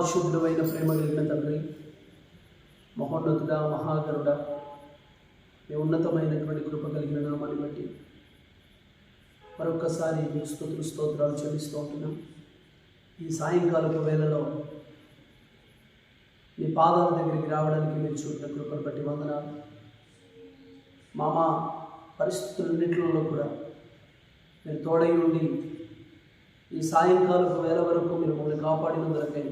మహాపరిశుద్ధుడైన ప్రేమ కలిగిన తండ్రి, మహోన్నతుడా, మహాగరుడ, మీ ఉన్నతమైనటువంటి కృప కలిగిన నామాన్ని బట్టి మరొక్కసారి మీకు స్తోత్రాలు చెల్లిస్తూ ఉంటున్నాం. ఈ సాయంకాలపు వేళలో మీ పాదాల దగ్గరికి రావడానికి మీరు చూపిన కృపను బట్టి వందనాలు. మా పరిస్థితులన్నింటిలో కూడా మీరు తోడై ఉండి ఈ సాయంకాలపు వేళ వరకు మీరు మమ్మల్ని కాపాడినందులకై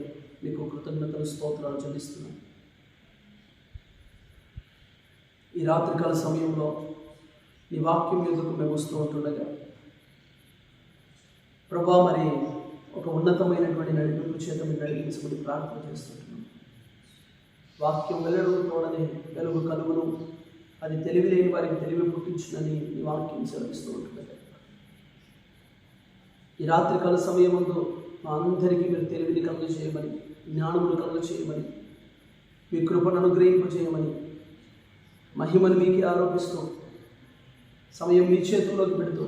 మీకు కృతజ్ఞతలు స్తోత్రాలు చెల్లిస్తున్నాం. ఈ రాత్రికాల సమయంలో నీ వాక్యం మీదకు మేము వస్తూ ఉంటుండగా ప్రభా, మరి ఒక ఉన్నతమైనటువంటి నడిపింపు చేత మీరు నడిపించమని ప్రార్థన చేస్తుంటున్నాం. వాక్యం వెలుగు తోడని వెలుగు కలుగును, అది తెలివి లేని వారికి తెలివి పుట్టించునని నీ వాక్యం సెలవిస్తూ ఉంటుండగా ఈ రాత్రికాల సమయమందు మా అందరికీ మీరు తెలివిని కలుగ చేయమని, జ్ఞానమును కలుగ చేయమని, మీ కృపను అనుగ్రహింప చేయమని, మహిమను మీకే ఆరోపిస్తూ సమయం మీ చేతుల్లోకి పెడుతూ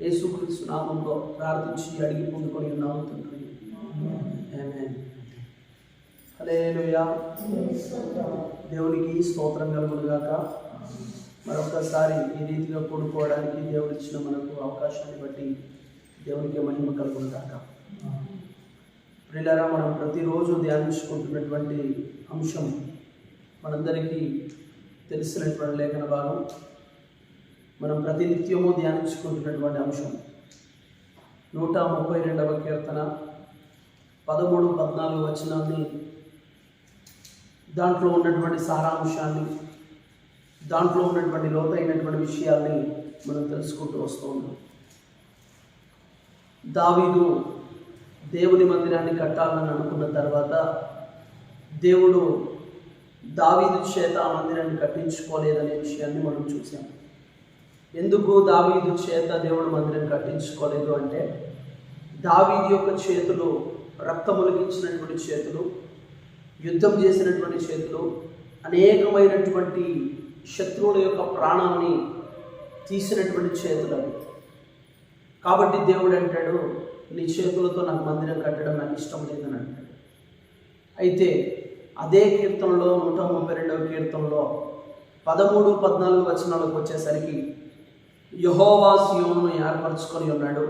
యేసుక్రీస్తు నామంలో ప్రార్థించి అడిగి పొందుకొని ఉన్నాము తండ్రి. ఆమేన్. హల్లెలూయా. దేవునికి స్తోత్రం కలుగునుగాక. మరొకసారి ఈ రీతిగా కూడుకోవడానికి దేవుడు ఇచ్చిన మనకు అవకాశాన్ని బట్టి దేవునికి మహిమ కలుగునుగాక. ప్రియులారా, మనం ప్రతిరోజు ధ్యానించుకుంటున్నటువంటి అంశం మనందరికీ తెలిసినటువంటి లేఖన భాగం. మనం ప్రతినిత్యము ధ్యానించుకుంటున్నటువంటి అంశం 132వ కీర్తన 13-14 వచనాన్ని, దాంట్లో ఉన్నటువంటి సారాంశాన్ని, దాంట్లో ఉన్నటువంటి లోతైనటువంటి విషయాల్ని మనం తెలుసుకుంటూ వస్తూ ఉన్నాం. దావీదు దేవుని మందిరాన్ని కట్టాలని అనుకున్న తర్వాత దేవుడు దావీదు చేత ఆ మందిరాన్ని కట్టించుకోలేదనే విషయాన్ని మనం చూసాం. ఎందుకు దావీదు చేత దేవుడు మందిరం కట్టించుకోలేదు అంటే, దావీదు యొక్క చేతులు రక్తములిగించినటువంటి చేతులు, యుద్ధం చేసినటువంటి చేతులు, అనేకమైనటువంటి శత్రువుల యొక్క ప్రాణాన్ని తీసినటువంటి చేతులు అవి. కాబట్టి దేవుడు అంటాడు, నీ చేతులతో నాకు మందిరం కట్టడం నాకు ఇష్టం లేదని అంటాడు. అయితే అదే కీర్తనలో 132వ కీర్తనలో 13-14 వచనాలకు వచ్చేసరికి, యెహోవా సీయోనును ఏర్పరచుకొని ఉన్నాడు,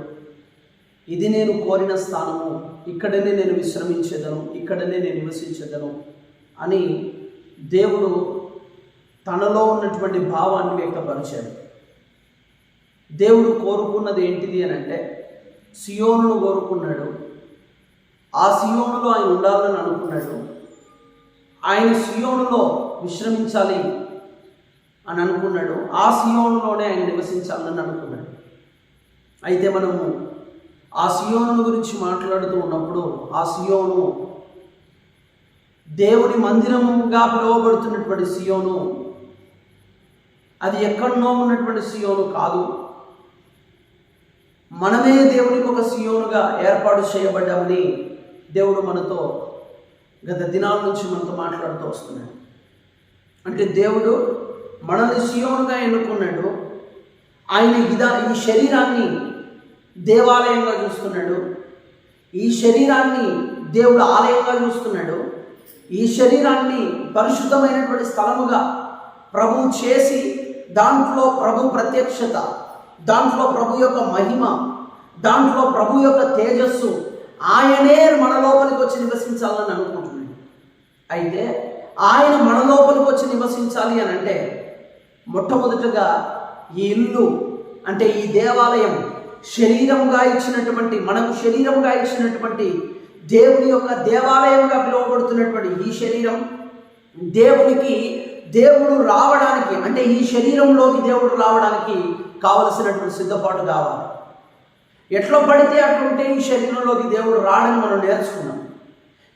ఇది నేను కోరిన స్థానము, ఇక్కడనే నేను విశ్రమించేదను, ఇక్కడనే నేను నివసించేదను అని దేవుడు తనలో ఉన్నటువంటి భావాన్ని వ్యక్తపరిచాడు. దేవుడు కోరుకున్నది ఏంటిది అని అంటే, సియోనును కోరుకున్నాడు. ఆ సియోనులో ఆయన ఉండాలని అనుకున్నాడు. ఆయన సియోనులో విశ్రమించాలి అని అనుకున్నాడు. ఆ సియోనులోనే ఆయన నివసించాలని అనుకున్నాడు. అయితే మనము ఆ సియోను గురించి మాట్లాడుతూ ఉన్నప్పుడు, ఆ సియోను దేవుని మందిరముగా పిలువబడుతున్నటువంటి సియోను, అది ఎక్కడనో ఉన్నటువంటి సియోను కాదు. మనమే దేవునికి ఒక సియోనుగా ఏర్పాటు చేయబడ్డామని దేవుడు మనతో గత దినాల నుంచి మనతో మాట్లాడుతూ వస్తున్నాడు. అంటే దేవుడు మనల్ని సియోనుగా ఎన్నుకున్నాడు. ఆయన ఈ శరీరాన్ని దేవాలయంగా చూస్తున్నాడు. ఈ శరీరాన్ని దేవుడు ఆలయంగా చూస్తున్నాడు. ఈ శరీరాన్ని పరిశుద్ధమైనటువంటి స్థలముగా ప్రభువు చేసి, దాంట్లో ప్రభు ప్రత్యక్షత, దాంట్లో ప్రభు యొక్క మహిమ, దాంట్లో ప్రభు యొక్క తేజస్సు, ఆయనే మన లోపలికి వచ్చి నివసించాలని అనుకుంటున్నాడు. అయితే ఆయన మన లోపలికి వచ్చి నివసించాలి అని అంటే, మొట్టమొదటగా ఈ ఇల్లు అంటే ఈ దేవాలయం శరీరముగా ఇచ్చినటువంటి, మనకు శరీరముగా ఇచ్చినటువంటి దేవుని యొక్క దేవాలయంగా పిలువబడుతున్నటువంటి ఈ శరీరం దేవుడు రావడానికి, అంటే ఈ శరీరంలోకి దేవుడు రావడానికి కావలసినటువంటి సిద్ధపాటు కావాలి. ఎట్లా పడితే అట్లుంటే ఈ శరీరంలోకి దేవుడు రాడని మనం నేర్చుకున్నాం.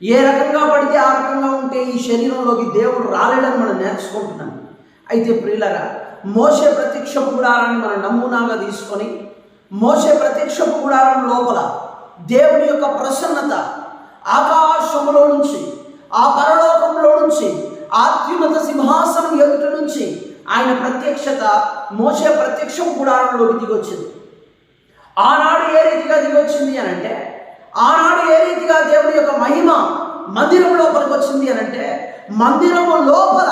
ఏ రకంగా పడితే ఆ రకంగా ఉంటే ఈ శరీరంలోకి దేవుడు రాలేడని మనం నేర్చుకుంటున్నాం. అయితే ప్రియులారా, మోషే ప్రత్యక్షపు గుడారాన్ని మనం నమూనాగా తీసుకొని, మోషే ప్రత్యక్షపు గుడారం లోపల దేవుని యొక్క ప్రసన్నత ఆకాశంలో నుంచి, ఆ పరలోకంలో నుంచి, అత్యున్నత సింహాసనం ఎదుట నుంచి ఆయన ప్రత్యక్షత మోషే ప్రత్యక్షపు గుడారంలోకి దిగొచ్చింది. ఆనాడు ఏ రీతిగా దిగొచ్చింది అని అంటే, ఆనాడు ఏ రీతిగా దేవుని యొక్క మహిమ మందిరం లోపలికి వచ్చింది అని అంటే, మందిరము లోపల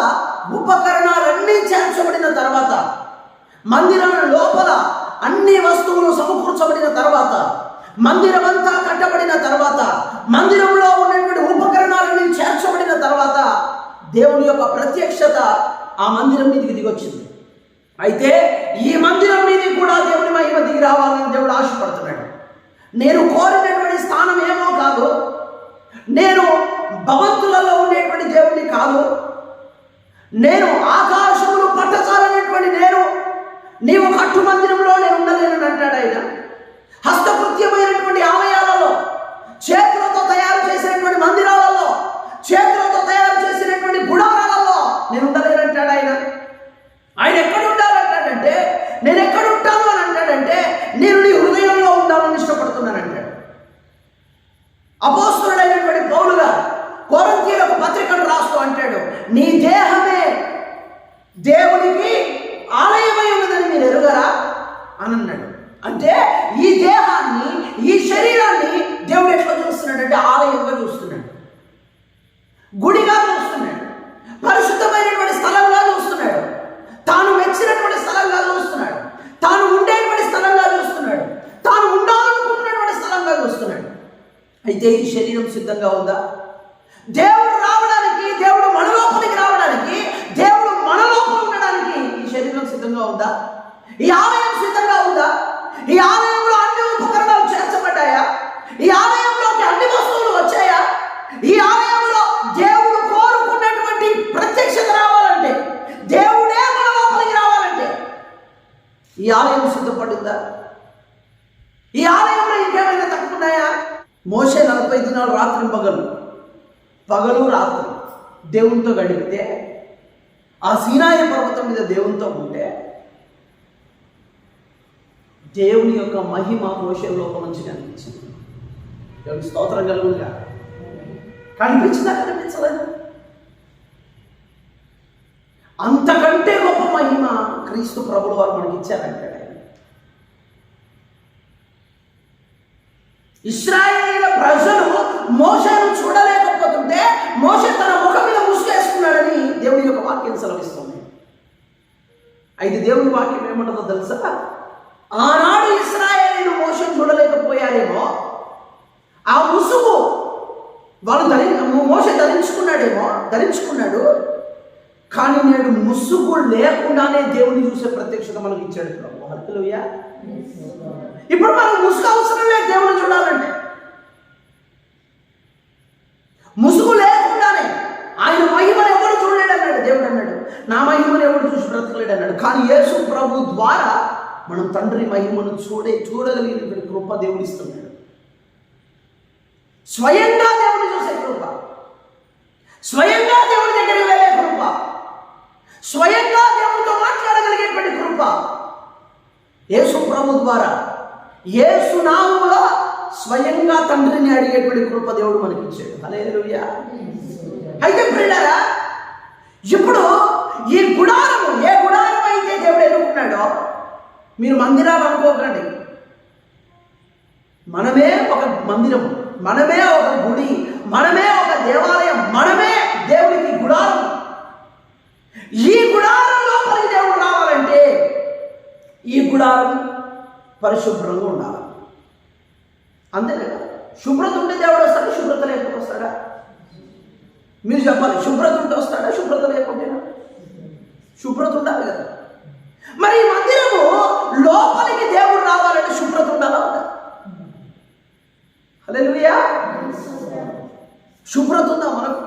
ఉపకరణాలన్నీ చేర్చబడిన తర్వాత, మందిరం లోపల అన్ని వస్తువులు సమకూర్చబడిన తర్వాత, మందిరం అంతా కట్టబడిన తర్వాత, మందిరంలో ఉన్నటువంటి ఉపకరణాలన్నీ చేర్చబడిన తర్వాత దేవుని యొక్క ప్రత్యక్షత ఆ మందిరం మీదకి దిగొచ్చింది. అయితే ఈ మందిరం మీద కూడా దేవుని మహిమ దిగి రావాలని దేవుడు ఆశపడుతున్నాడు. నేను కోరినటువంటి స్థానం ఏమో కాదు, నేను భవంతులలో ఉండేటువంటి దేవుడిని కాదు, నేను ఆకాశములు పట్టచాలనేటువంటి నీవు కట్టు మందిరంలో నేను ఉండలేనని అంటాడు ఆయన. హస్తకృత్యమైనటువంటి ఆలయాలలో, చేతులతో తయారు చేసినటువంటి మందిరాలలో, చేతులతో తయారు చేసినటువంటి గుడారాలలో నేను ఉండలేనంటాడు ఆయన. ఆయన ఎక్కడ ఉండాలంటాడంటే, నేను ఎక్కడ ఉంటాను అని అంటాడంటే, నేను నీ హృదయంలో ఉండాలని ఇష్టపడుతున్నానంటాడు. అపోస్తలుడైనటువంటి పౌలు గారు కొరింథీయులకు పత్రికను రాస్తూ అంటాడు, నీ దేహమే దేవునికి ఆలయమై ఉన్నదని మీరు ఎరుగరా అని అన్నాడు. అంటే ఈ దేహాన్ని, ఈ శరీరాన్ని దేవుడు ఎట్లా చూస్తున్నాడు అంటే ఆలయంగా చూస్తున్నాడు, గుడిగా చూస్తున్నాడు, పరిశుద్ధమైనటువంటి స్థలంగా చూస్తున్నాడు, తాను మెచ్చినటువంటి స్థలంగా చూస్తున్నాడు, తాను ఉండేటువంటి స్థలంగా చూస్తున్నాడు, తాను ఉండాలనుకుంటున్నటువంటి స్థలంగా చూస్తున్నాడు. అయితే ఈ శరీరం సిద్ధంగా ఉందా? దేవుడు రావడానికి, దేవుడు మన లోపలికి రావడానికి, దేవుడు మన లోపల ఉండడానికి ఈ శరీరం సిద్ధంగా ఉందా? ఈ ఆలయం సిద్ధంగా ఉందా? ఈ ఆలయంలో అన్ని ఉపకరణాలు చేర్చబడ్డాయా? ఈ ఆలయంలోకి అన్ని వస్తువులు వచ్చాయా? ఈ ఆలయంలో దేవుడు కోరుకున్నటువంటి ప్రత్యక్షత రావాలంటే, దేవుడే మన లోపలికి రావాలంటే ఈ ఆలయం సిద్ధపడిందా? ఈ ఆలయంలో ఇంకేమైనా తక్కున్నాయా? మోషే 40 దినాలు రాత్రి పగలు రాత్రి దేవునితో గడిపితే, ఆ సీనాయి పర్వతం మీద దేవునితో ఉంటే, దేవుని యొక్క మహిమ మోషే లోపల నుంచి కనిపించింది. దేవుని స్తోత్రం కలుగుగా. కనిపించిందా? కనిపించలేదు. అంతకంటే గొప్ప మహిమ క్రీస్తు ప్రభువు వారు మనకి ఇచ్చారంటాడు. ఇశ్రాయేలీయుల ప్రజలు మోషేను చూడలేకపోతుంటే మోషే తన ముఖం మీద ముసుగేసుకున్నాడని దేవుని యొక్క వాక్యం సెలవిస్తుంది. అయితే దేవుని వాక్యం ఏమంటుందో తెలుసా? ఆనాడు ఇశ్రాయేలీయులు మోషేను చూడలేకపోయారేమో, ఆ ముసుగు మోషే ధరించుకున్నాడు. కానీ నేడు ముసుగు లేకుండానే దేవుని చూసే ప్రత్యక్షత మనకి ఇచ్చాడు ప్రభు. హల్లెలూయా. ఇప్పుడు మనకు ముసుగు అవసరం లేదు దేవుని చూడాలంటే. ముసుగు లేకుండానే ఆయన మహిమను ఎవరు చూడలేడు అన్నాడు. దేవుడు అన్నాడు, నా మహిమను ఎవరు చూసి బ్రతకలేడు అన్నాడు. కానీ యేసు ప్రభు ద్వారా మనం తండ్రి మహిమను చూడగలిగిన కృప దేవుడు ఇస్తున్నాడు. స్వయంగా దేవుని చూసే కృప, స్వయంగా దేవుడి దగ్గరికి వెళ్ళే కృప, స్వయంగా దేవుడితో మాట్లాడగలిగేటువంటి కృప యేసు ప్రభు ద్వారా, యేసు నామములో స్వయంగా తండ్రిని అడిగేటువంటి కృప దేవుడు మనకి ఇచ్చాడు. హల్లెలూయా. అయితే ప్రియులారా, ఇప్పుడు ఈ గుడారము, ఏ గుడారం అయితే దేవుడు ఎన్నుకున్నాడో, మీరు మందిరాలు అనుకోకండి, మనమే ఒక మందిరం, మనమే ఒక గుడి, మనమే ఒక దేవాలయం, మనమే దేవునికి గుడారం. ఈ గుడారం లోపలికి దేవుడు రావాలంటే ఈ గుడారం పరిశుభ్రంగా ఉండాలి. అంతేనా? శుభ్రత ఉంటే దేవుడు వస్తాడా? శుభ్రత లేకుండా వస్తాడా? మీరు చెప్పాలి. శుభ్రత ఉంటే వస్తాడా? శుభ్రత లేకుంటేనా? శుభ్రత ఉండాలి కదా. మరి ఈ మందిరము లోపలికి దేవుడు రావాలంటే శుభ్రత ఉండాలా? హల్లెలూయా. శుభ్రత ఉందా మనకు?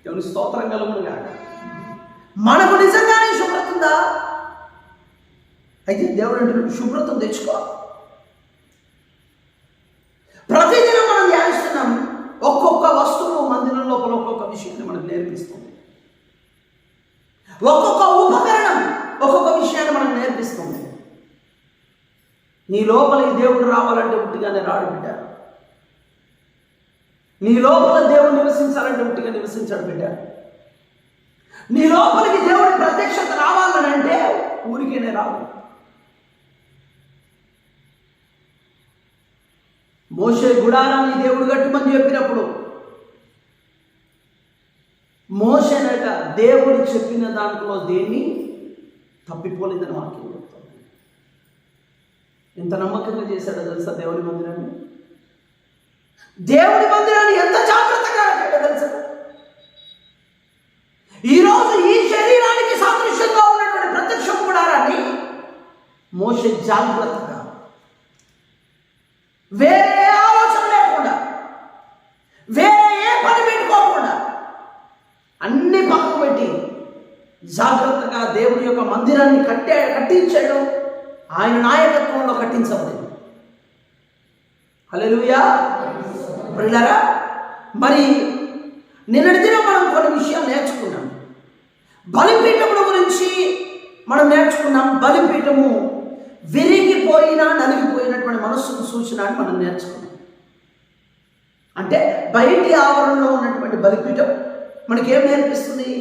దేవుని స్తోత్రం కలుగునుగా. మనకు నిజంగానే శుభ్రత ఉందా? అయితే దేవుడు అంటున్నాడు, శుభ్రతను తెచ్చుకో. ప్రతిదినం మనం ధ్యానిస్తున్నాం. ఒక్కొక్క వస్తువు మందిరం లోపల ఒక్కొక్క విషయాన్ని మనకు నేర్పిస్తుంది. ఒక్కొక్క ఉపకరణం ఒక్కొక్క విషయాన్ని మనకు నేర్పిస్తుంది. నీ లోపలికి దేవుడు రావాలంటే ఉట్టిగానే రాడు బిడ్డ. నీ లోపల దేవుడు నివసించాలంటే ఉట్టిగా నివసించాడు బిడ్డ. నీ లోపలికి దేవుడి ప్రత్యక్షత రావాలని అంటే ఊరికేనే రావు. మోషే గుడారాన్ని దేవుడు కట్టుమని చెప్పినప్పుడు మోషేనట దేవుడు చెప్పిన దాంట్లో దేన్ని తప్పిపోలేదని వాక్యం చెప్తాను. ఎంత నమ్మకంగా చేశాడో తెలుసా దేవుని మందిరాన్ని? దేవుని మందిరాన్ని ఎంత జాగ్రత్తగా కట్టాడో తెలుసా? ఈరోజు ఈ శరీరానికి సాదృశ్యంగా ఉన్నటువంటి ప్రత్యక్ష గుడారాన్ని మోషే జాగ్రత్తగా, వేరే ఆలోచన లేకుండా, వేరే ఏ పని పెట్టుకోకుండా అన్ని పక్కకు పెట్టి జాగ్రత్తగా దేవుని యొక్క మందిరాన్ని కట్టించాడు. ఆయన నాయకత్వంలో కట్టించబడింది. హల్లెలూయా. ప్రియులారా, మరి నిన్నటి దినం మనం కొన్ని విషయాలు నేర్చుకున్నాం. బలిపీఠముల గురించి మనం నేర్చుకున్నాం. బలిపీఠము విరిగిపోయినా నలిగిపోయినటువంటి మనస్సుకు సూచన అని మనం నేర్చుకున్నాం. అంటే బయటి ఆవరణలో ఉన్నటువంటి బలిపీఠం మనకేం నేర్పిస్తుంది?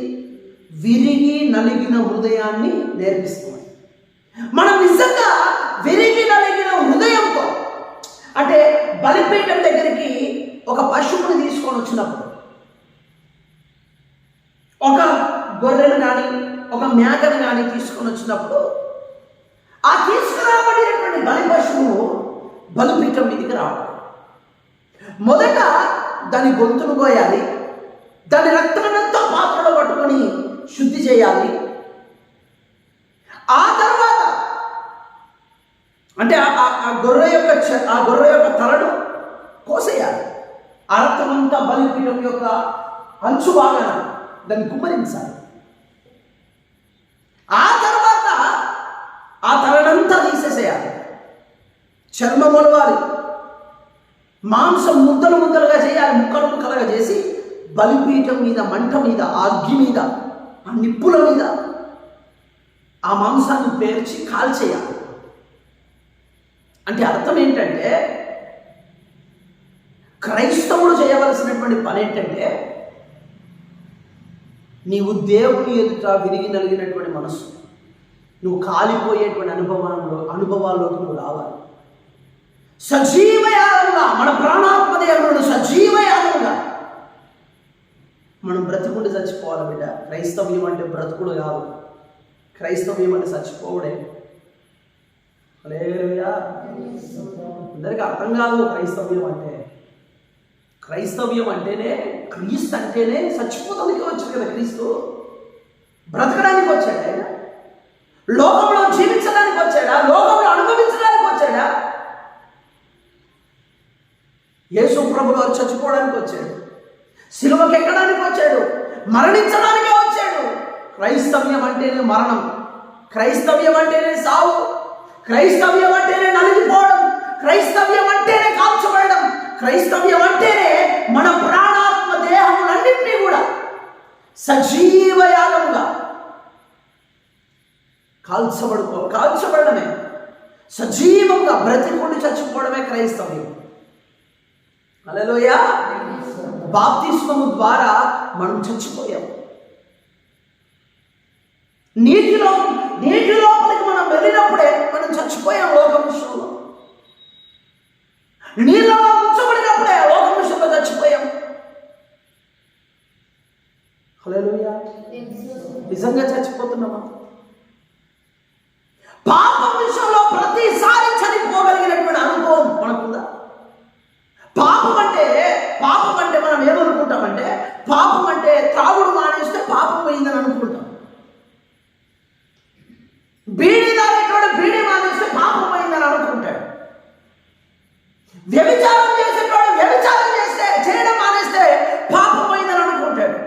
విరిగి నలిగిన హృదయాన్ని నేర్పిస్తుంది. మనం నిజంగా విరిగి నలిగిన హృదయంతో, అంటే బలిపీఠం దగ్గరికి ఒక పశువుని తీసుకొని వచ్చినప్పుడు, ఒక గొర్రెను కానీ ఒక మేకను కానీ తీసుకొని వచ్చినప్పుడు, ఆ తీసుకురాబడినటువంటి బలి పశువు బలిపీఠం మీదకి రావాలి. మొదట దాని గొంతును కోయాలి, దాని రక్తమంతా పాత్రలో పట్టుకొని శుద్ధి చేయాలి. ఆ తర్వాత అంటే ఆ గొర్రె యొక్క తలను కోసేయాలి. ఆ రక్తమంతా బలిపీఠం యొక్క అంచు భాగాన దాన్ని కుమ్మరించాలి. ఆ తర్వాత ఆ తలనంతా తీసేసేయాలి. చర్మం ఒలవాలి, మాంసం ముద్దలు ముద్దలుగా చేయాలి, ముక్కలు ముక్కలుగా చేసి బలిపీఠం మీద, మంట మీద, ఆ అగ్గి మీద, ఆ నిప్పుల మీద ఆ మాంసాన్ని పేర్చి కాల్చేయాలి. అంటే అర్థం ఏంటంటే, క్రైస్తవుడు చేయవలసినటువంటి పని ఏంటంటే, నీవు దేవుని ఎదుట విరిగి నలిగినటువంటి మనస్సు, నువ్వు కాలిపోయేటువంటి అనుభవాల్లోకి నువ్వు రావాలి. సజీవయాగంగా, మన ప్రాణాత్మ దేవుడు సజీవయాగంగా మనం బ్రతుకుండి చచ్చిపోవాలి బిడ్డ. క్రైస్తవ్యం అంటే బ్రతుకుడు కాదు, క్రైస్తవ్యం అంటే చచ్చిపోవడే. హల్లెలూయా. అందరికీ అర్థం కాదు క్రైస్తవ్యం అంటే. క్రైస్తవ్యం అంటేనే, క్రీస్తు అంటేనే చచ్చిపోతానికి వచ్చాడు కదా. క్రీస్తు బ్రతకడానికి వచ్చాడు. ఆయన లోకంలో జీవించడానికి వచ్చాడా? లోకంలో అనుభవించడానికి వచ్చాడా? యేసు ప్రభువు వారు చచ్చిపోవడానికి వచ్చాడు, సిలువకి ఎక్కడానికి వచ్చాడు, మరణించడానికే వచ్చాడు. క్రైస్తవ్యం అంటేనే మరణం, క్రైస్తవ్యం అంటేనే సావు, క్రైస్తవ్యం అంటేనే నలిగిపోవడం, క్రైస్తవ్యం అంటేనే కాల్చబడడం, క్రైస్తవ్యం అంటేనే మన ప్రాణాత్మ దేహములన్నింటినీ కూడా సజీవయాగంగా కాల్చబడమే, సజీవంగా బ్రతికుండి చచ్చిపోవడమే క్రైస్తవ్యం. హల్లెలూయా. బాప్తిస్మము ద్వారా మనం చచ్చిపోయాం. నీటి లోపలికి మనం వెళ్ళినప్పుడే మనం చచ్చిపోయాం లోకం విషయంలో. నీళ్ళలో ఉంచబడినప్పుడే లోకం విషయంలో చచ్చిపోయాం. హల్లెలూయా. నిజంగా చచ్చిపోతున్నామా? పాపం విషయంలో ప్రతిసారి చనిపోగలిగినటువంటి అనుభవం మనకుందా? పాపం అంటే మనం ఏమనుకుంటామంటే, పాపం అంటే త్రాగుడు మానేస్తే పాపం పోయిందని అనుకుంటాం. బీడీ తాగేటోడు బీడీ మానేస్తే పాపం పోయిందని అనుకుంటాడు. వ్యభిచారం చేసేటోడు వ్యభిచారం చేయడం మానేస్తే పాపం పోయిందని అనుకుంటాడు.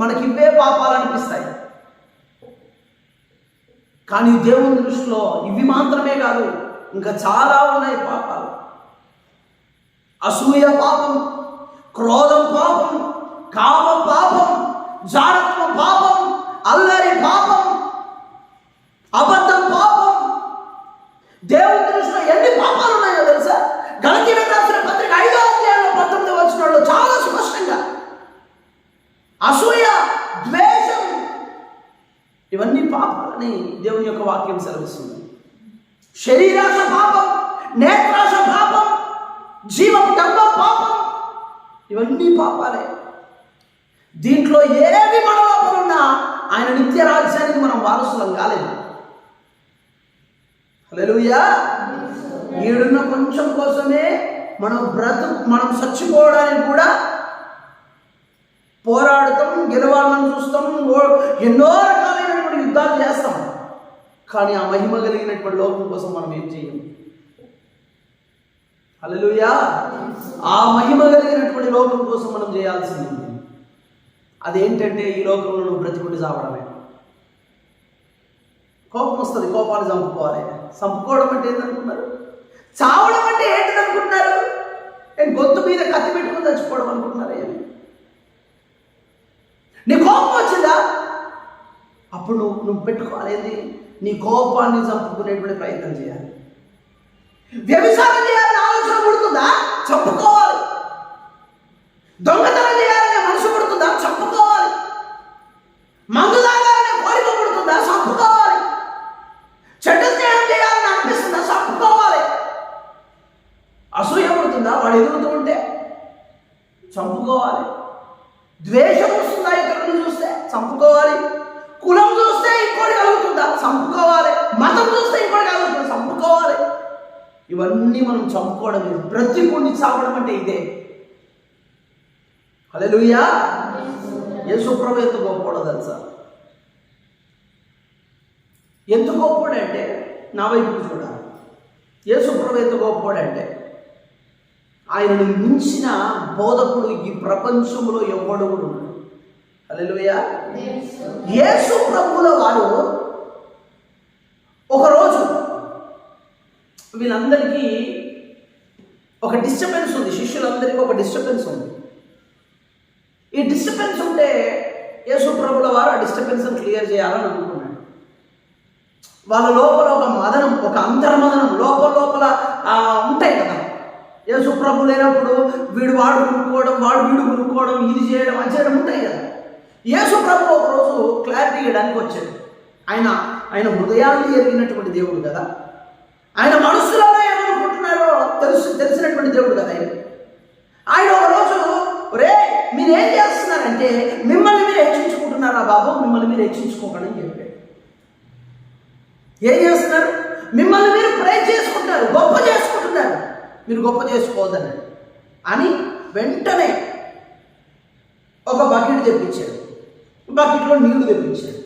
మనకి ఇవే పాపాలు అనిపిస్తాయి. కానీ దేవుని దృష్టిలో ఇవి మాత్రమే కాదు, ఇంకా చాలా ఉన్నాయి పాపాలు. అసూయ పాపం, క్రోధం పాపం, కామ పాపం, జారత్వం పాపం, అల్లరి పాపం, అబద్ధం పాపం. దేవుని దృష్టిలో ఎన్ని పాపాలు ఉన్నాయో తెలుసా? గలతీయులకు రాసిన పత్రిక 5వ అధ్యాయంలో 19వ వచనంలో చాలా స్పష్టంగా అసూయ, ద్వేషం, ఇవన్నీ పాపాలని దేవుని యొక్క వాక్యం సెలవిస్తుంది. శరీరాశ పాపం, నేత్రాశ పాపం, జీవం, డబ్బం, పాపం, ఇవన్నీ పాపాలే. దీంట్లో ఏవి మన లోపల ఉన్నా ఆయన నిత్య రాజ్యానికి మనం వారసులం కాలేదు. హల్లెలూయా. ఈడున్న కొంచెం కోసమే మనం చచ్చిపోవడానికి కూడా పోరాడుతాం, గెలవాలని చూస్తాం, ఎన్నో రకాలైనటువంటి యుద్ధాలు చేస్తాం. కానీ ఆ మహిమ కలిగినటువంటి లోకం కోసం మనం ఏం చేయం. హల్లెలూయా. ఆ మహిమ కలిగినటువంటి లోకం కోసం మనం చేయాల్సింది ఉంది. అదేంటంటే ఈ లోకంలో నువ్వు బ్రతికుండి చావడమే. కోపం వస్తుంది, కోపాన్ని చంపుకోవాలి. చంపుకోవడం అంటే ఏంటనుకున్నారు? చావడం అంటే ఏంటని అనుకుంటున్నారు? గొంతు మీద కత్తి పెట్టుకుని చచ్చిపోవడం అనుకుంటున్నారు. ఏమి నీ కోపం వచ్చిందా? అప్పుడు నువ్వు పెట్టుకోవాలి, నీ కోపాన్ని చంపుకునేటువంటి ప్రయత్నం చేయాలి. వ్యభిచారం చేయాలని ఆలోచన పుడుతుందా? చంపుకోవాలి. దొంగతనం చేయాలనే మనసు పుడుతుందా? చంపుకోవాలి. మందు తాగాలనే కోరిక పుడుతుందా? చంపుకోవాలి. చెడ్డ స్నేహం చేయాలని అనిపిస్తుందా? చంపుకోవాలి. అసూయ పుడుతుందా? వాడు ఎదుగుతూ ఉంటే చంపుకోవాలి. ద్వేషం వస్తుందా? ఇతరులను చూస్తే చంపుకోవాలి. కులం చూస్తే ఇంకోటి కలుగుతుందా? చంపుకోవాలి. మతం చూస్తే ఇంకోటి కలుగుతుందా? చంపుకోవాలి. ఇవన్నీ మనం చంపుకోవడం, బ్రతికుండి చావడం అంటే ఇదే. హల్లెలూయా. యేసు ప్రభు ఎంత గొప్పవాడో తెలుసా? ఎంత గొప్పవాడంటే, నా వైపు చూడాలి. యేసు ప్రభు ఎంత గొప్పవాడంటే, ఆయనను మించిన బోధకుడు ఈ ప్రపంచంలో ఎవ్వడు కూడా ఉన్నాడు. హల్లెలూయా. యేసు ప్రభువుల వారు ఒకరోజు వీళ్ళందరికీ ఒక డిస్టర్బెన్స్ ఉంది. శిష్యులందరికీ ఒక డిస్టర్బెన్స్ ఉంది. ఈ డిస్టర్బెన్స్ ఉంటే యేసు ప్రభువుల వారు ఆ డిస్టర్బెన్స్ క్లియర్ చేయాలని అనుకున్నాడు. వాళ్ళ లోపల ఒక మదనం, ఒక అంతర్మదనం లోపల ఉంటాయి కదా. యేసు ప్రభు లేనప్పుడు వాడు కొనుక్కోవడం, వీడు కొనుక్కోవడం, ఇది చేయడం, అది చేయడం ఉంటాయి కదా. యేసు ప్రభు ఒకరోజు క్లారిటీ ఇవ్వడానికి వచ్చాడు. ఆయన హృదయాన్ని ఎరిగినటువంటి దేవుడు కదా. ఆయన మనసులో ఏమనుకుంటున్నారో తెలిసినటువంటి దేవుడు కదా. ఆయన ఒకరోజు, రే మీరేం చేస్తున్నారంటే మిమ్మల్ని మీరు హెచ్చించుకుంటున్నారా బాబు? మిమ్మల్ని మీరు హెచ్చించుకోకండి అని చెప్పాడు. ఏం చేస్తున్నారు? మిమ్మల్ని మీరు ప్రైజ్ చేసుకుంటున్నారు, గొప్ప చేసుకుంటున్నారు. మీరు గొప్ప చేసుకోవద్దన్నాడు. అని వెంటనే ఒక బకెట్ తెప్పించాడు. బకెట్లో నీళ్లు తెప్పించాడు,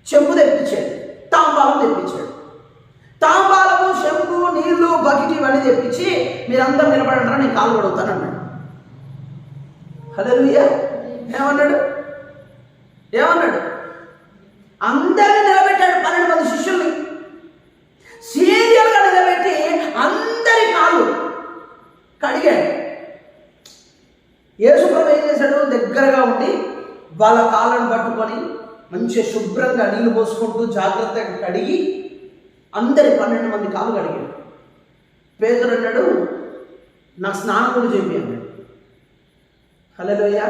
చెంబు తెప్పించాడు, తాంబాలం తెప్పించాడు. తాంబాలము, చెంబు, నీళ్లు, బకెట్ ఇవన్నీ తెప్పించి మీరందరూ నిలబడంటారా, నేను కాలు పడుగుతాను అన్నాడు. హల్లెలూయా. ఏమన్నాడు? అందరినీ నిలబెట్టాడు. 12 మంది శిష్యుల్ని సీరియల్గా నిలబెట్టి అందరి కాళ్ళు కడిగాడు. యేసు ప్రభు ఏం చేశాడు? దగ్గరగా ఉండి వాళ్ళ కాళ్ళను పట్టుకొని మంచిగా శుభ్రంగా నీళ్లు పోసుకుంటూ జాగ్రత్తగా కడిగి అందరి 12 మంది కాళ్ళు కడిగాడు. పేతురు అన్నాడు, నాకు స్నానం కూడా చేపి అన్నాడు. హల్లెలూయా.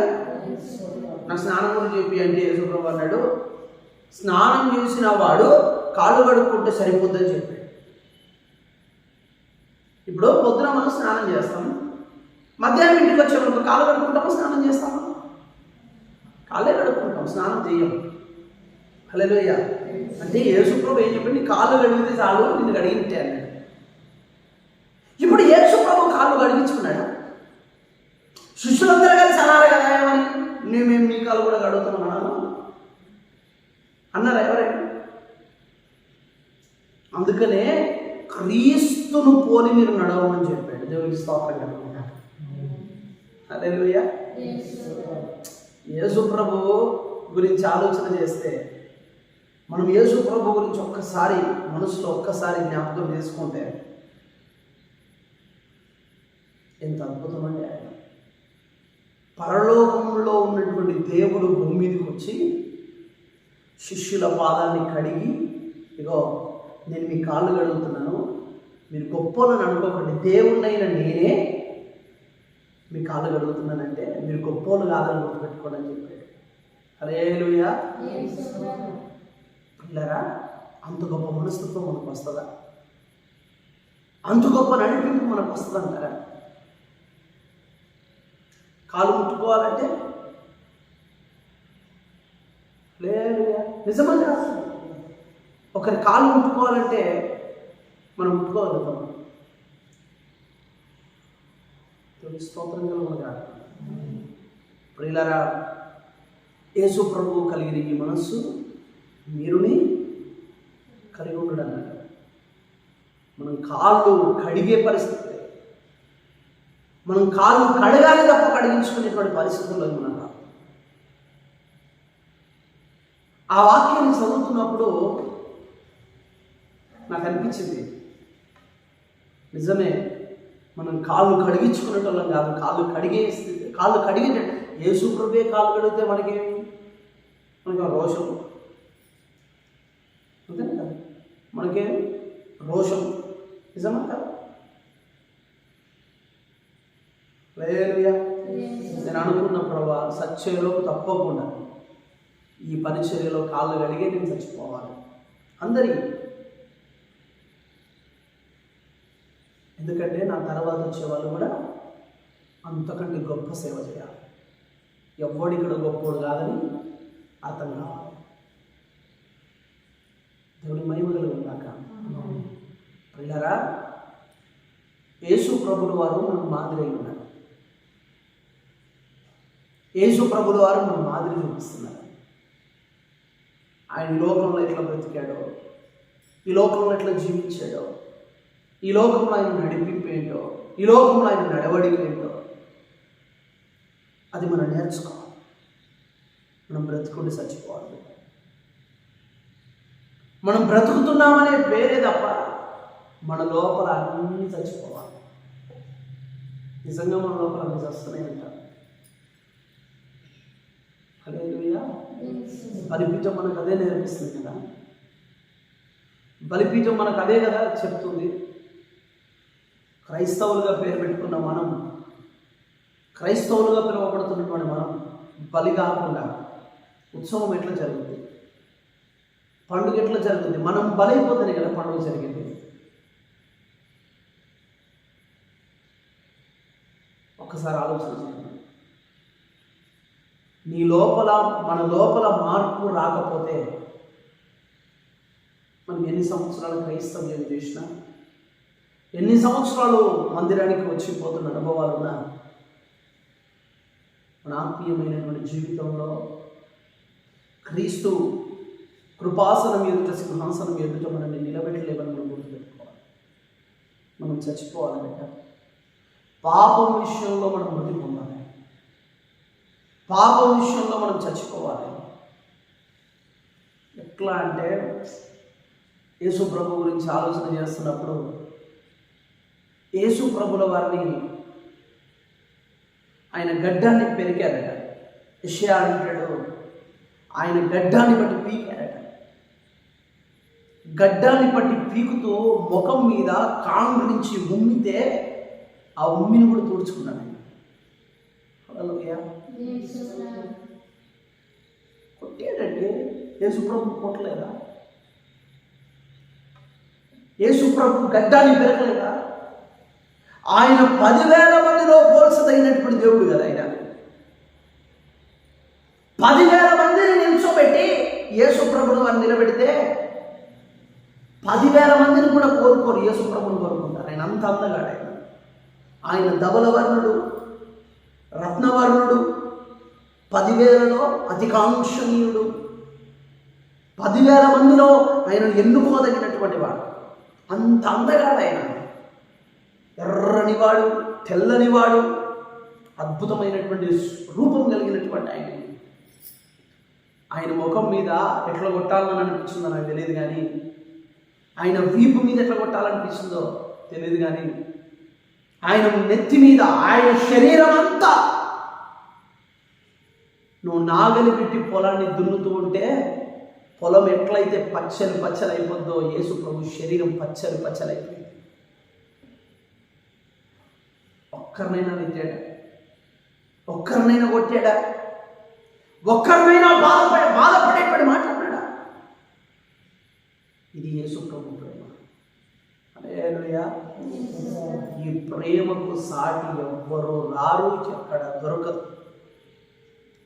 నాకు స్నానం కూడా చేపి అంటే యేసు ప్రభు అన్నాడు, స్నానం చేసిన వాడు కాళ్ళు కడుక్కుంటే సరిపోద్దని చెప్పాడు. ఇప్పుడు పొద్దున మనం స్నానం చేస్తాం, మధ్యాహ్నం ఇంటికి వచ్చేప్పుడు కాళ్ళు కడుక్కుంటామో స్నానం చేస్తామా? కాళ్ళే కడుక్కుంటాం, స్నానం చేయం. హల్లెలూయా. అంటే యేసు ప్రభు ఏం చెప్పండి, కాళ్ళు కడిగితే చాలు, నిన్ను కడిగితే అన్నాడు. ఇప్పుడు యేసు ప్రభు కాళ్ళు కడిగించుకున్నాడు. శిష్యులందరూ కలిసి అన్నారు కదా ఏమని, మేము నీ కాళ్ళు కూడా కడుగుతాం అన్నాను అన్నారా ఎవరైనా? అందుకనే క్రీస్తును పోలి మీరు నడవమని చెప్పాడు. దేవునికి స్తోత్రం కలుగుతాడు. హల్లెలూయా. యేసు ప్రభు గురించి ఆలోచన చేస్తే, మనం యేసు ప్రభు గురించి ఒక్కసారి మనసులో జ్ఞాపకం చేసుకుంటే ఎంత అద్భుతం అంటే, ఆయన పరలోకంలో ఉన్నటువంటి దేవుడు భూమి మీదకి వచ్చి శిష్యుల పాదాన్ని కడిగి, ఇగో నేను మీ కాళ్ళు కడుగుతున్నాను, మీరు గొప్పలను అనుకోకండి, దేవుణ్ణైనా నేనే మీ కాళ్ళు కడుగుతున్నానంటే మీరు గొప్పలు కాదని గుర్తుపెట్టుకోండి అని చెప్పాడు. హల్లెలూయా. పిల్లరా, అంత గొప్ప మనస్తత్వం మనకు వస్తుందా? అంత గొప్ప నడిపింపు మనకు వస్తుందంటారా? కాలు ముట్టుకోవాలంటే లేదు, నిజంగా ఒకరి కాలు ముట్టుకోవాలంటే మనం ముట్టుకోగలుగుతాం. స్తోత్రం కలుగునుగాక. ప్రియులారా, యేసు ప్రభువు కలిగిన ఈ మనస్సు మీరుని కలిగి ఉండడం అన్నమాట. మనం కాళ్ళు కడిగే పరిస్థితి, మనం కాళ్ళు కడగాలి తప్ప కడిగించుకునేటువంటి పరిస్థితుల్లో మనం. ఆ వాక్యాన్ని చదువుతున్నప్పుడు నాకు అనిపించింది, నిజమే, మనం కాళ్ళు కడిగించుకునేటోళ్ళం కాదు, కాళ్ళు కడిగే యేసు ప్రభువే కాళ్ళు కడిగితే మనకి రోషం అంతే కదా, మనకేం రోషం నిజమా కదా? లేలుయా. నేను అనుకున్న ప్రభా, సత్యలోపు తప్పకుండా ఈ పరిచర్యలో కాళ్ళు కడిగే నేను చచ్చిపోవాలి అందరి. ఎందుకంటే నా తర్వాత వచ్చేవాళ్ళు కూడా అంతకంటే గొప్ప సేవ చేయాలి. ఎవ్వడిక్కడ గొప్పోడు కాదని అర్థం కావాలి. దేవుని మహిమలు ఉన్నాక ప్రియులారా, యేసు ప్రభుల వారు మనకు మాదిరి అయి ఉన్నారు. యేసు ప్రభుల వారు మన మాదిరి చూపిస్తున్నారు. ఆయన ఈ లోకంలో ఎట్లా బ్రతికాడో, ఈ లోకంలో ఎట్లా జీవించాడో, ఈ లోకంలో ఆయన నడిపింపు ఏంటో, ఈ లోకంలో ఆయన నడవడిక ఏంటో అది మనం నేర్చుకోవాలి. మనం బ్రతుకుండి చచ్చిపోవాలి. మనం బ్రతుకుతున్నామనే పేరే తప్ప మన లోపల అన్నీ చచ్చిపోవాలి. నిజంగా మన లోపల అన్నీ చస్తూనే ఉంటాం. హల్లెలూయా. బలిపీఠం మనకు అదే నేర్పిస్తుంది కదా, బలిపీఠం మనకు అదే కదా చెప్తుంది. క్రైస్తవులుగా పేరు పెట్టుకున్న మనం, క్రైస్తవులుగా పిలువబడుతున్నటువంటి మనం బలి కాకుండా ఉత్సవం ఎట్లా జరుగుతుంది, పండుగ ఎట్లా జరుగుతుంది? మనం బలైపోతేనే కదా పండుగ జరిగింది. ఒక్కసారి ఆలోచన చేయండి. నీ లోపల, మన లోపల మార్పు రాకపోతే మనం ఎన్ని సంవత్సరాలు క్రైస్తవ్యం చేసినా, ఎన్ని సంవత్సరాలు మందిరానికి వచ్చిపోతున్న అనుభవాలున్నా, మన ఆత్మీయమైనటువంటి జీవితంలో క్రీస్తు కృపాసనం ఎదుట, సింహాసనం ఎదుట మనల్ని నిలబెట్టలేమని మనం గుర్తుపెట్టుకోవాలి. మనం చచ్చిపోవాలి బిడ్డ. పాపం విషయంలో మనం మృతి పొందాలి. పాపం విషయంలో మనం చచ్చిపోవాలి. ఎట్లా అంటే, యేసు ప్రభు గురించి ఆలోచన చేస్తున్నప్పుడు యేసు ప్రభుల వారిని ఆయన గడ్డాన్ని పెరికారట. యెషయా అంటాడు, ఆయన గడ్డాన్ని బట్టి పీకారట. గడ్డాన్ని బట్టి పీకుతూ ముఖం మీద కాంగు నుంచి ఉమ్మితే ఆ ఉమ్మిని కూడా తుడుచుకున్నాడు. కొట్టాడంటే యేసు ప్రభు కొట్టలేదా? యేసు ప్రభు గడ్డాన్ని పెరగలేదా? ఆయన 10,000 మందిలో పోల్చదగినటువంటి దేవుడు కదా. ఆయన 10,000 మందిని నిల్చోబెట్టి యేసు ప్రభుని వారిని నిలబెడితే 10,000 మందిని కూడా కోరుకోరు, యేసు ప్రభుని కోరుకుంటారు. ఆయన అంత అందగాడు. ఆయన ధవలవర్ణుడు, రత్నవర్ణుడు, 10,000లో అతికాంక్షణీయుడు, 10,000 మందిలో ఆయన ఎన్నుకోదగినటువంటి వాడు. అంత అందగాడు ఆయన. ఎర్రనివాడు, తెల్లనివాడు, అద్భుతమైనటువంటి రూపం కలిగినటువంటి ఆయన. ఆయన ముఖం మీద ఎట్లా కొట్టాలని అనిపించిందో నాకు తెలియదు, కానీ ఆయన వీపు మీద ఎట్లా కొట్టాలనిపిస్తుందో తెలియదు, కానీ ఆయన నెత్తి మీద, ఆయన శరీరం అంతా, నువ్వు నాగలి పెట్టి పొలాన్ని దున్నుతూ ఉంటే పొలం ఎట్లయితే పచ్చలు అయిపోద్దో, యేసు ప్రభు శరీరం పచ్చలు అయిపోయింది. ఒక్కరినైనా తిట్టాడా? ఒక్కరినైనా కొట్టాడా? ఒక్కరినైనా బాధపడేటువంటి మాట్లాడాడా? ఇది యేసు ప్రభు ప్రేమ. అదే హల్లెలూయా. ఈ ప్రేమకు సాటి ఎవ్వరూ రారు, ఎక్కడ దొరకదు.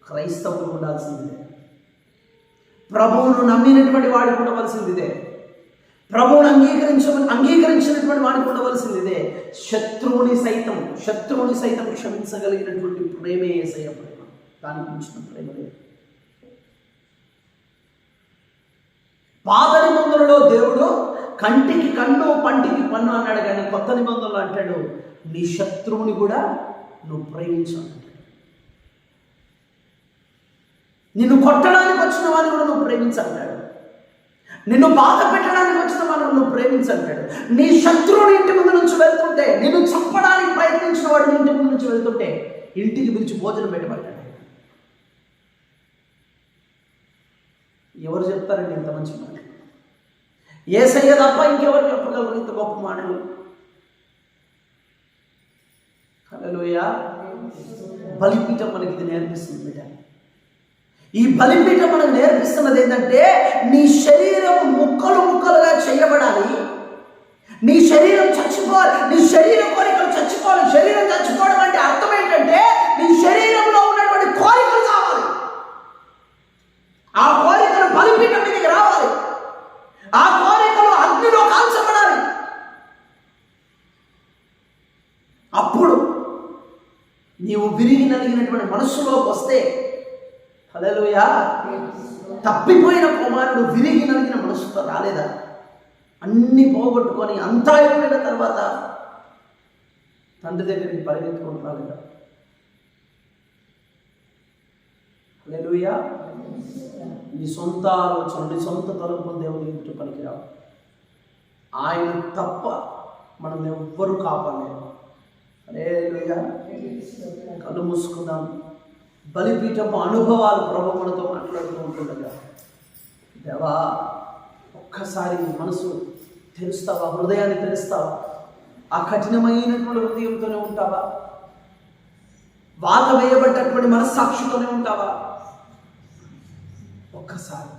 క్రైస్తవులు ఉండాల్సిందే, ప్రభువును నమ్మినటువంటి వాడికి ఉండవలసిందిదే, ప్రభువును అంగీకరించినటువంటి వాడికి ఉండవలసిందిదే. శత్రువుని సైతం క్షమించగలిగినటువంటి ప్రేమే యేసయ్య ప్రేమ. దానికి మించిన ప్రేమ లేదు. పాత నిబంధనలో దేవుడు కంటికి కన్ను పంటికి పన్ను అన్నాడు, కానీ కొత్త నిబంధనలు అంటాడు నీ శత్రువుని కూడా నువ్వు ప్రేమించు అంటాడు. నిన్ను కొట్టడానికి వచ్చిన వాడిని కూడా నువ్వు ప్రేమించంటాడు. నిన్ను బాధ పెట్టడానికి వచ్చిన వాడిని నువ్వు ప్రేమించంటాడు. నీ శత్రువుని ఇంటి ముందు నుంచి వెళ్తుంటే, నిన్ను చంపడానికి ప్రయత్నించిన వాడిని ఇంటి ముందు నుంచి వెళ్తుంటే ఇంటికి పిలిచి భోజనం పెట్టబడ్డాడు. ఎవరు చెప్తారండి ఇంత మంచి మాటలు? యేసయ్య తప్ప ఇంకెవరు చెప్పగలరు ఇంత గొప్ప మాటలు? హల్లెలూయా. బలిపీఠం మనకి ఇది నేర్పిస్తుంది బిడ్డ. ఈ బలిపీఠం మనకు నేర్పిస్తున్నది ఏంటంటే, నీ శరీరం ముక్కలు ముక్కలుగా చేయబడాలి. నీ శరీరం చచ్చిపోవాలి, నీ శరీరం కోరికలు చచ్చిపోవాలి. శరీరం చచ్చిపోవడం అంటే అర్థం ఏంటంటే, నీ శరీరంలో ఉన్నటువంటి కోరికలు కావాలి. ఆ కోరికలు బలిపీఠం మీదకి రావాలి. ఆ కోరికలు అగ్నిలో కాల్చబడాలి. అప్పుడు నీవు విరిగి నలిగినటువంటి మనస్సులోకి వస్తే, హల్లెలూయా, తప్పిపోయిన కుమారుడు విరిగి నలిగిన మనస్సుతో రాలేదా? అన్ని పోగొట్టుకొని అంతా అయిపోయిన తర్వాత తండ్రి దగ్గరికి పరిగెత్తుకొని రాలేదా? హల్లెలూయా. నీ సొంత ఆలోచన, నీ సొంత తలంపులు దేవుని ఎదుట పనికిరావు. ఆయన తప్ప మనం ఎవ్వరూ కాపాడలేము. హల్లెలూయా. కళ్ళు మూసుకుందాం. బలిపీఠపు అనుభవాలు ప్రభు మనతో మాట్లాడుతూ ఉంటుండగా, దేవా ఒక్కసారి మనసు తెరుస్తావా? హృదయాన్ని తెరుస్తావా? ఆ కఠినమైనటువంటి హృదయంతోనే ఉంటావా? వాత వేయబడ్డటువంటి మనస్సాక్షితోనే ఉంటావా? ఒక్కసారి